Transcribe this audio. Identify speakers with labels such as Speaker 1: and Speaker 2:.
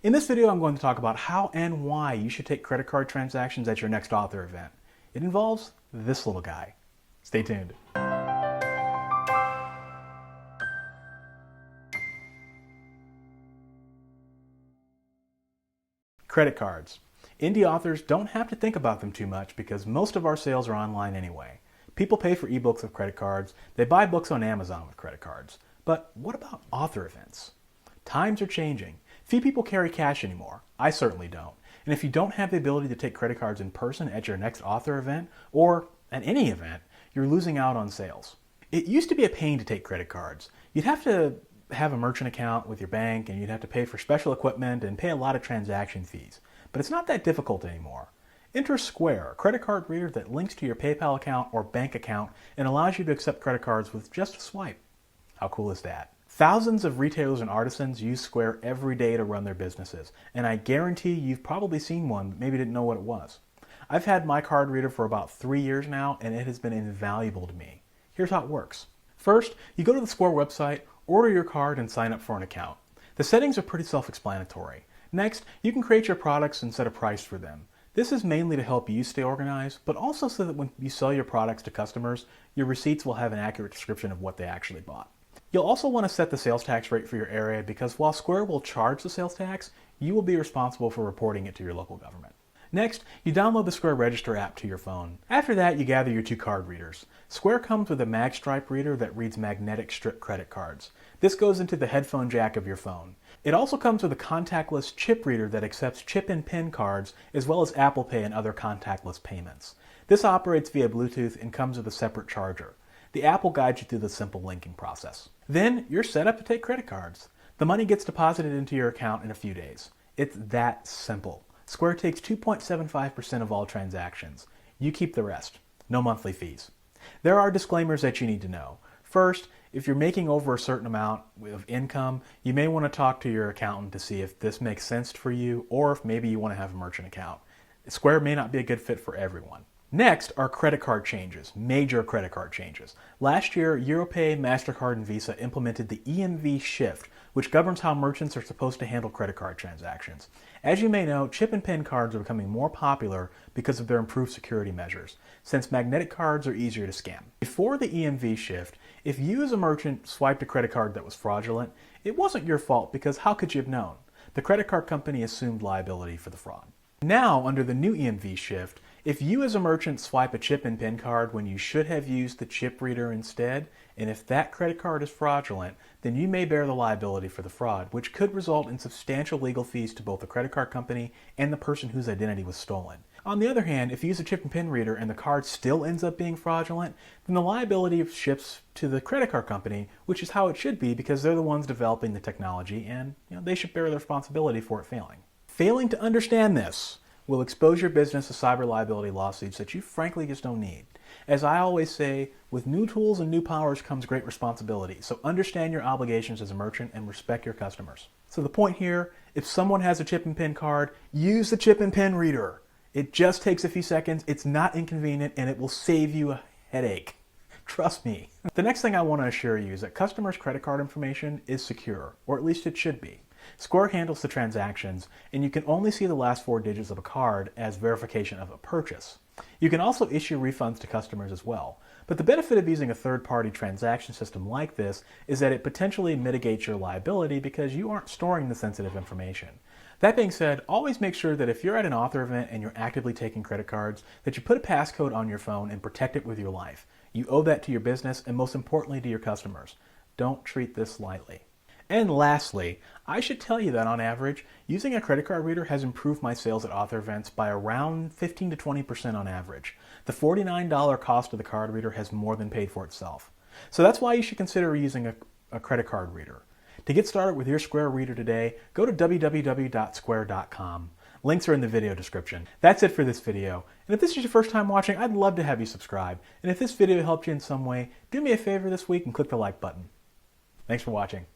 Speaker 1: In this video, I'm going to talk about how and why you should take credit card transactions at your next author event. It involves this little guy. Stay tuned. Credit cards. Indie authors don't have to think about them too much because most of our sales are online anyway. People pay for ebooks with credit cards. They buy books on Amazon with credit cards. But what about author events? Times are changing. Few people carry cash anymore. I certainly don't. And if you don't have the ability to take credit cards in person at your next author event, or at any event, you're losing out on sales. It used to be a pain to take credit cards. You'd have to have a merchant account with your bank, and you'd have to pay for special equipment and pay a lot of transaction fees. But it's not that difficult anymore. Enter Square, a credit card reader that links to your PayPal account or bank account and allows you to accept credit cards with just a swipe. How cool is that? Thousands of retailers and artisans use Square every day to run their businesses, and I guarantee you've probably seen one but maybe didn't know what it was. I've had my card reader for about 3 years now, and it has been invaluable to me. Here's how it works. First, you go to the Square website, order your card, and sign up for an account. The settings are pretty self-explanatory. Next, you can create your products and set a price for them. This is mainly to help you stay organized, but also so that when you sell your products to customers, your receipts will have an accurate description of what they actually bought. You'll also want to set the sales tax rate for your area because while Square will charge the sales tax, you will be responsible for reporting it to your local government. Next, you download the Square Register app to your phone. After that, you gather your two card readers. Square comes with a MagStripe reader that reads magnetic strip credit cards. This goes into the headphone jack of your phone. It also comes with a contactless chip reader that accepts chip and PIN cards as well as Apple Pay and other contactless payments. This operates via Bluetooth and comes with a separate charger. The app will guide you through the simple linking process. Then you're set up to take credit cards. The money gets deposited into your account in a few days. It's that simple. Square takes 2.75% of all transactions. You keep the rest. No monthly fees. There are disclaimers that you need to know. First, if you're making over a certain amount of income, you may want to talk to your accountant to see if this makes sense for you or if maybe you want to have a merchant account. Square may not be a good fit for everyone. Next are credit card changes, major credit card changes. Last year, Europay, MasterCard, and Visa implemented the EMV shift, which governs how merchants are supposed to handle credit card transactions. As you may know, chip and PIN cards are becoming more popular because of their improved security measures, since magnetic cards are easier to scam. Before the EMV shift, if you as a merchant swiped a credit card that was fraudulent, it wasn't your fault because how could you have known? The credit card company assumed liability for the fraud. Now, under the new EMV shift, if you as a merchant swipe a chip and PIN card when you should have used the chip reader instead, and if that credit card is fraudulent, then you may bear the liability for the fraud, which could result in substantial legal fees to both the credit card company and the person whose identity was stolen. On the other hand, if you use a chip and PIN reader and the card still ends up being fraudulent, then the liability shifts to the credit card company, which is how it should be because they're the ones developing the technology and they should bear the responsibility for it failing. Failing to understand this will expose your business to cyber liability lawsuits that you frankly just don't need. As I always say, with new tools and new powers comes great responsibility, so understand your obligations as a merchant and respect your customers. So the point here, if someone has a chip and PIN card, use the chip and PIN reader. It just takes a few seconds, it's not inconvenient, and it will save you a headache. Trust me. The next thing I want to assure you is that customers' credit card information is secure, or at least it should be. Square handles the transactions, and you can only see the last 4 digits of a card as verification of a purchase. You can also issue refunds to customers as well. But the benefit of using a third-party transaction system like this is that it potentially mitigates your liability because you aren't storing the sensitive information. That being said, always make sure that if you're at an author event and you're actively taking credit cards, that you put a passcode on your phone and protect it with your life. You owe that to your business and most importantly to your customers. Don't treat this lightly. And lastly, I should tell you that on average, using a credit card reader has improved my sales at author events by around 15 to 20% on average. The $49 cost of the card reader has more than paid for itself. So that's why you should consider using a credit card reader. To get started with your Square reader today, go to www.square.com. Links are in the video description. That's it for this video. And if this is your first time watching, I'd love to have you subscribe. And if this video helped you in some way, do me a favor this week and click the like button. Thanks for watching.